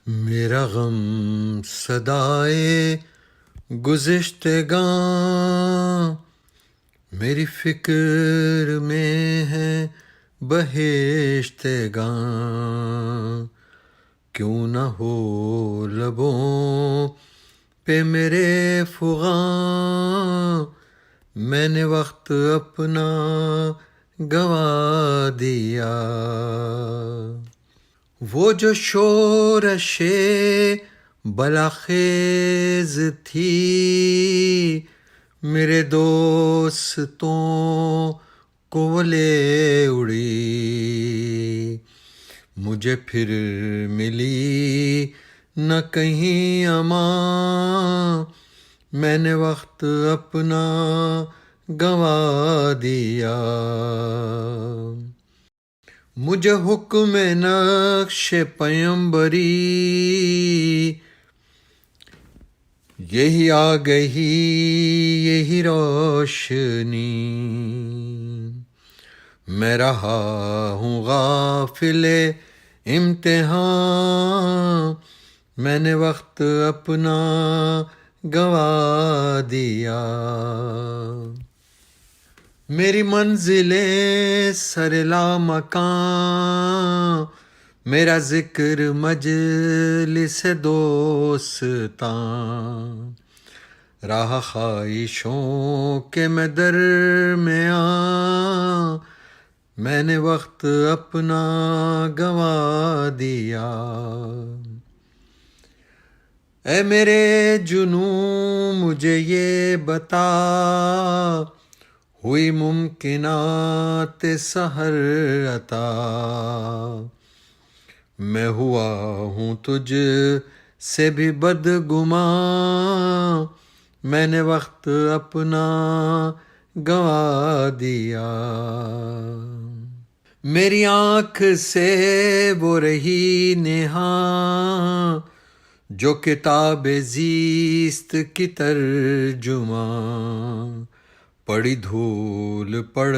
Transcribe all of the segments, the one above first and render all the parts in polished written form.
میرا غم صدائے گزشتگاں، میری فکر میں ہے بہشتگاں، کیوں نہ ہو لبوں پہ میرے فغاں، میں نے وقت اپنا گوا دیا۔ وہ جو شورش بلاخیز تھی میرے دوستوں کو وہ لے اڑی، مجھے پھر ملی نہ کہیں امان، میں نے وقت اپنا گوا دیا۔ مجھے حکم نقش پیمبری یہی آ گئی، یہی روشنی، میں رہا ہوں غافل امتحان، میں نے وقت اپنا گوا دیا۔ میری منزلیں سر لامکاں، میرا ذکر مجلس دوستاں، راہ خواہشوں کے میں درمیاں، میں نے وقت اپنا گوا دیا۔ اے میرے جنوں مجھے یہ بتا، ہوئی ممکنات سحر عطا، میں ہوا ہوں تجھ سے بھی بدگماں، میں نے وقت اپنا گوا دیا۔ میری آنکھ سے وہ رہی نہاں جو کتاب زیست کی ترجمہ، پڑی دھول پڑھ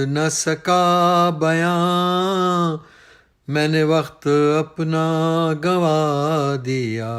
نہ سکا بیاں، میں نے وقت اپنا گوا دیا۔